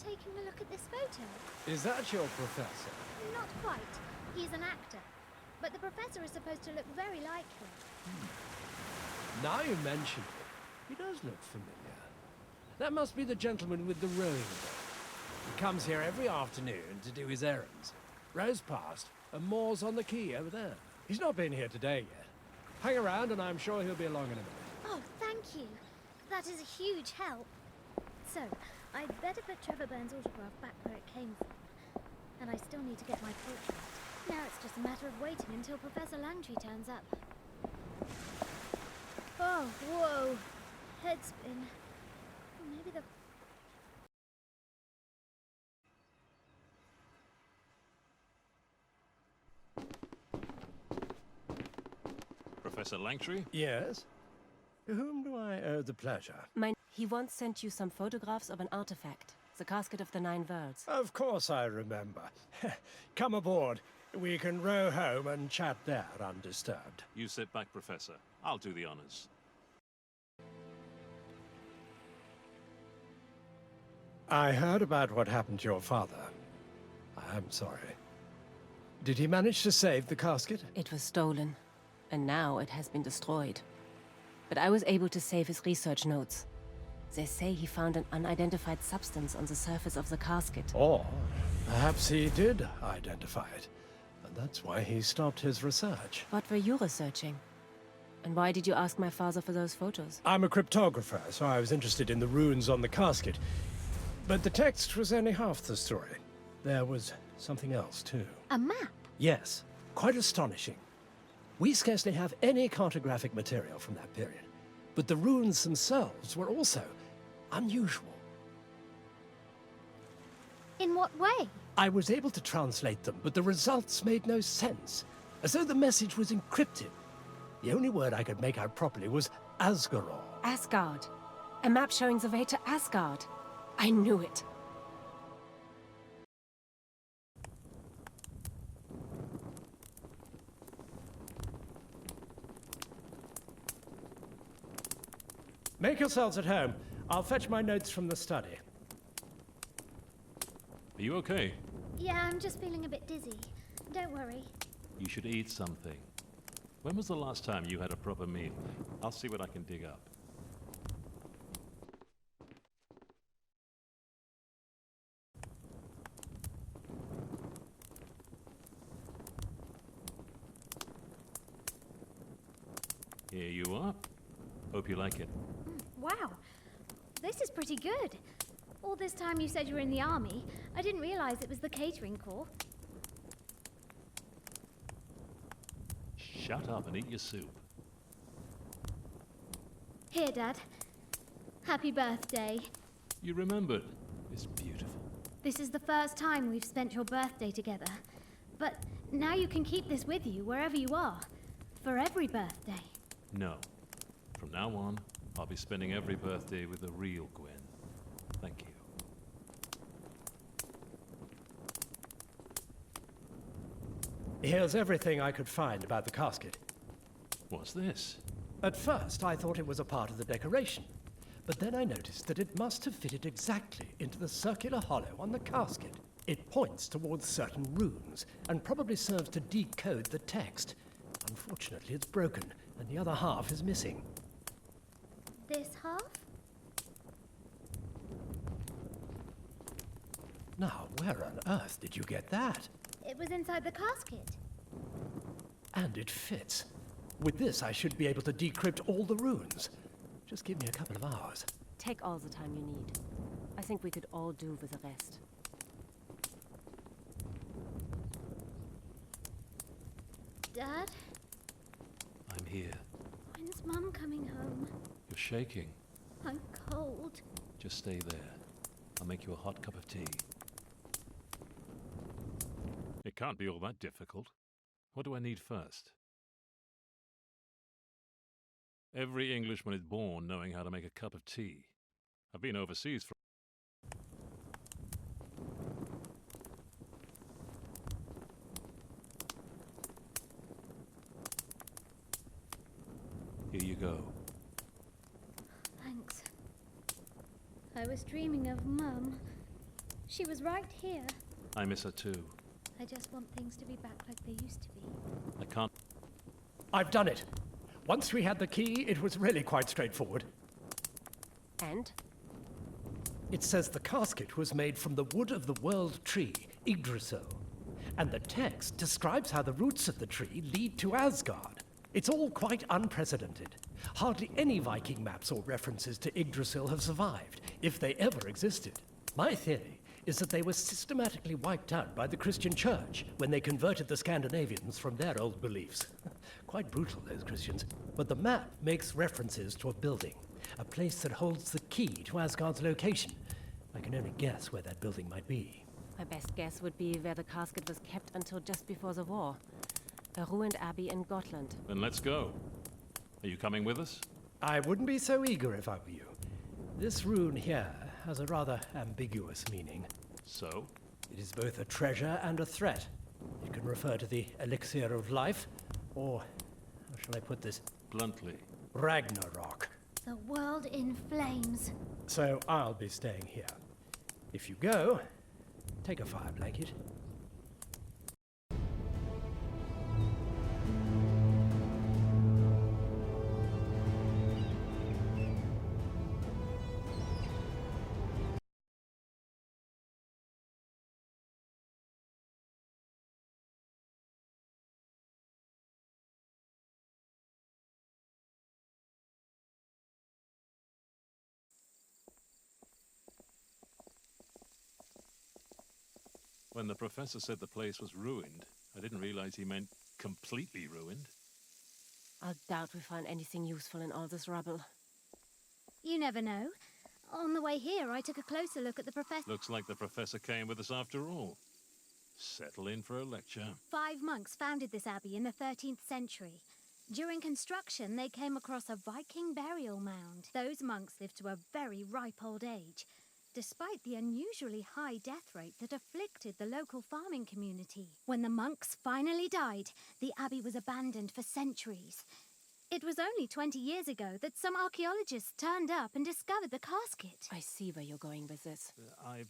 taking a look at this photo? Is that your professor? Not quite. He's an actor. But the professor is supposed to look very like him. Now you mention it, he does look familiar. That must be the gentleman with the rowing boat. He comes here every afternoon to do his errands. Rows past, and moors on the quay over there. He's not been here today yet. Hang around and I'm sure he'll be along in a minute. Oh, thank you. That is a huge help. So, I'd better put Trevor Burns' autograph back where it came from. And I still need to get my portrait. Now it's just a matter of waiting until Professor Langtry turns up. Oh, whoa. Head spin. Maybe the... Professor Langtry? Yes? To whom do I owe the pleasure? He once sent you some photographs of an artifact, the casket of the Nine Worlds. Of course I remember. Come aboard. We can row home and chat there undisturbed. You sit back, Professor. I'll do the honors. I heard about what happened to your father. I'm sorry. Did he manage to save the casket? It was stolen, and now it has been destroyed. But I was able to save his research notes. They say he found an unidentified substance on the surface of the casket. Or perhaps he did identify it, and that's why he stopped his research. What were you researching? And why did you ask my father for those photos? I'm a cryptographer, so I was interested in the runes on the casket. But the text was only half the story. There was something else, too. A map? Yes, quite astonishing. We scarcely have any cartographic material from that period, but the runes themselves were also unusual. In what way? I was able to translate them, but the results made no sense, as though the message was encrypted. The only word I could make out properly was Asgaror. Asgard. A map showing the way to Asgard. I knew it. Make yourselves at home. I'll fetch my notes from the study. Are you okay? Yeah, I'm just feeling a bit dizzy. Don't worry. You should eat something. When was the last time you had a proper meal? I'll see what I can dig up. Here you are. Hope you like it. Wow. This is pretty good. All this time you said you were in the army. I didn't realize it was the catering corps. Shut up and eat your soup. Here, Dad. Happy birthday. You remembered. It's beautiful. This is the first time we've spent your birthday together. But now you can keep this with you wherever you are. For every birthday. No. From now on, I'll be spending every birthday with the real Gwen. Thank you. Here's everything I could find about the casket. What's this? At first, I thought it was a part of the decoration, but then I noticed that it must have fitted exactly into the circular hollow on the casket. It points towards certain runes, and probably serves to decode the text. Unfortunately, it's broken, and the other half is missing. This half? Now, where on earth did you get that? It was inside the casket. And it fits. With this, I should be able to decrypt all the runes. Just give me a couple of hours. Take all the time you need. I think we could all do with the rest. Dad? I'm here. When's Mum coming home? You're shaking. I'm cold. Just stay there. I'll make you a hot cup of tea. It can't be all that difficult. What do I need first? Every Englishman is born knowing how to make a cup of tea. I've been overseas for... Here you go. Thanks. I was dreaming of Mum. She was right here. I miss her too. I just want things to be back like they used to be. I can't. I've done it. Once we had the key, it was really quite straightforward. And? It says the casket was made from the wood of the world tree, Yggdrasil. And the text describes how the roots of the tree lead to Asgard. It's all quite unprecedented. Hardly any Viking maps or references to Yggdrasil have survived, if they ever existed. My theory is that they were systematically wiped out by the Christian Church when they converted the Scandinavians from their old beliefs. Quite brutal, those Christians. But the map makes references to a building, a place that holds the key to Asgard's location. I can only guess where that building might be. My best guess would be where the casket was kept until just before the war. A ruined abbey in Gotland. Then let's go. Are you coming with us? I wouldn't be so eager if I were you. This rune here has a rather ambiguous meaning. So? It is both a treasure and a threat. It can refer to the elixir of life, or, how shall I put this? Bluntly. Ragnarok. The world in flames. So I'll be staying here. If you go, take a fire blanket. When the professor said the place was ruined, I didn't realize he meant completely ruined. I doubt we find anything useful in all this rubble. You never know. On the way here, I took a closer look at the professor. Looks like the professor came with us after all. Settle in for a lecture. 5 monks founded this abbey in the 13th century. During construction, they came across a Viking burial mound. Those monks lived to a very ripe old age, despite the unusually high death rate that afflicted the local farming community. When the monks finally died, the abbey was abandoned for centuries. It was only 20 years ago that some archaeologists turned up and discovered the casket. I see where you're going with this. I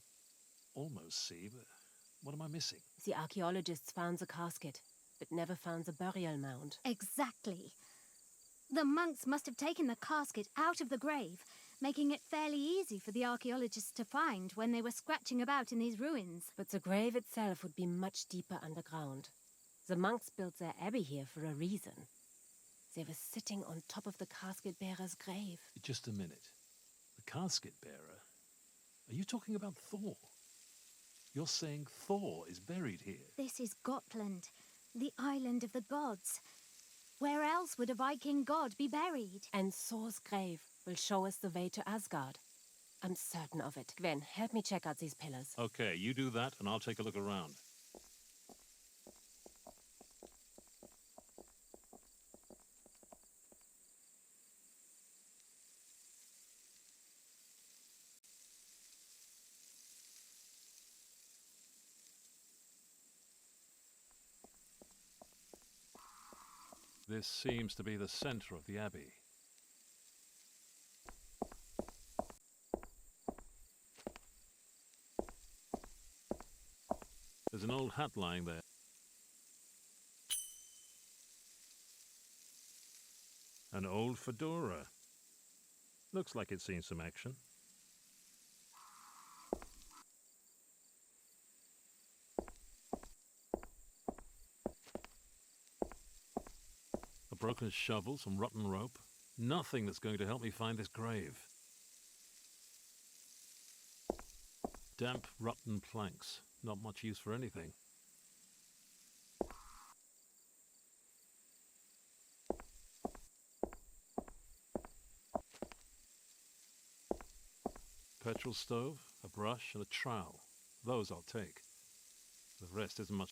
almost see, but what am I missing? The archaeologists found the casket, but never found the burial mound. Exactly. The monks must have taken the casket out of the grave, making it fairly easy for the archaeologists to find when they were scratching about in these ruins. But the grave itself would be much deeper underground. The monks built their abbey here for a reason. They were sitting on top of the casket bearer's grave. Just a minute. The casket bearer? Are you talking about Thor? You're saying Thor is buried here? This is Gotland, the island of the gods. Where else would a Viking god be buried? And Thor's grave will show us the way to Asgard. I'm certain of it. Gwen, help me check out these pillars. Okay, you do that and I'll take a look around. This seems to be the center of the abbey. There's an old hat lying there. An old fedora. Looks like it's seen some action. A broken shovel, some rotten rope. Nothing that's going to help me find this grave. Damp, rotten planks. Not much use for anything. Petrol stove, a brush, and a trowel. Those I'll take. The rest isn't much.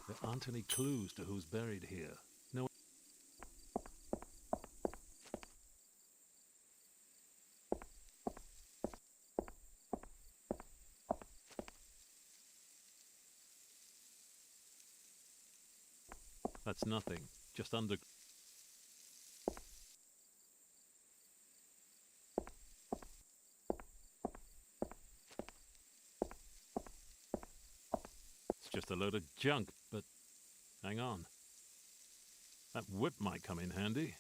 There aren't any clues to who's buried here. No. That's nothing. Just under. It's just a load of junk, but hang on. That whip might come in handy.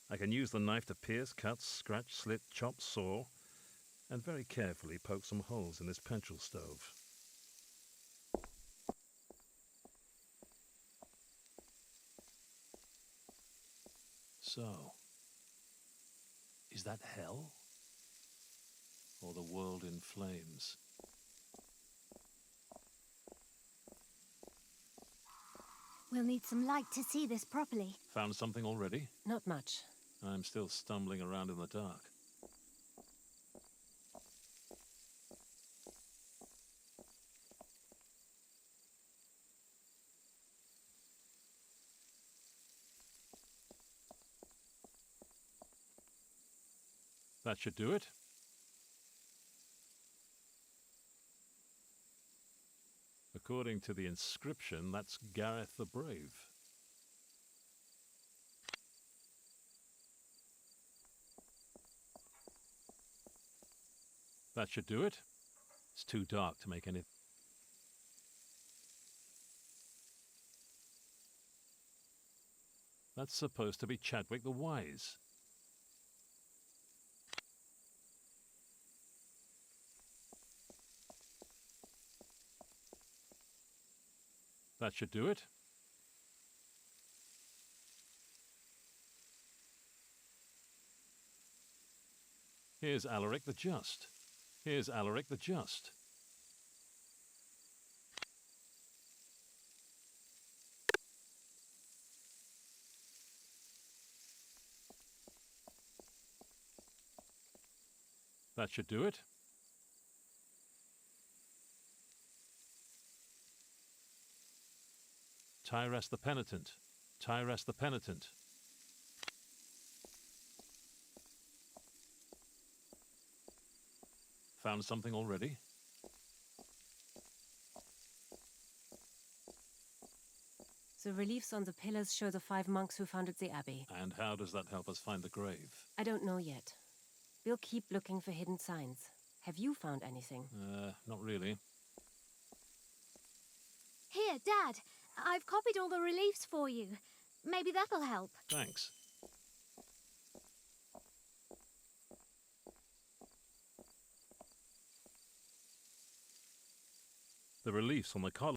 I can use the knife to pierce, cut, scratch, slit, chop, saw, and very carefully poke some holes in this petrol stove. So, is that hell? Or the world in flames? We'll need some light to see this properly. Found something already? Not much. I'm still stumbling around in the dark. That should do it. According to the inscription, that's Gareth the Brave. That should do it. It's too dark to make any... That's supposed to be Chadwick the Wise. That should do it. Here's Alaric the Just. Here's Alaric the Just. That should do it. Tyrus the Penitent. Tyrus the Penitent. Found something already? The reliefs on the pillars show the 5 monks who founded the abbey. And how does that help us find the grave? I don't know yet. We'll keep looking for hidden signs. Have you found anything? Not really. Here, Dad. I've copied all the reliefs for you. Maybe that'll help. Thanks. The reliefs on the column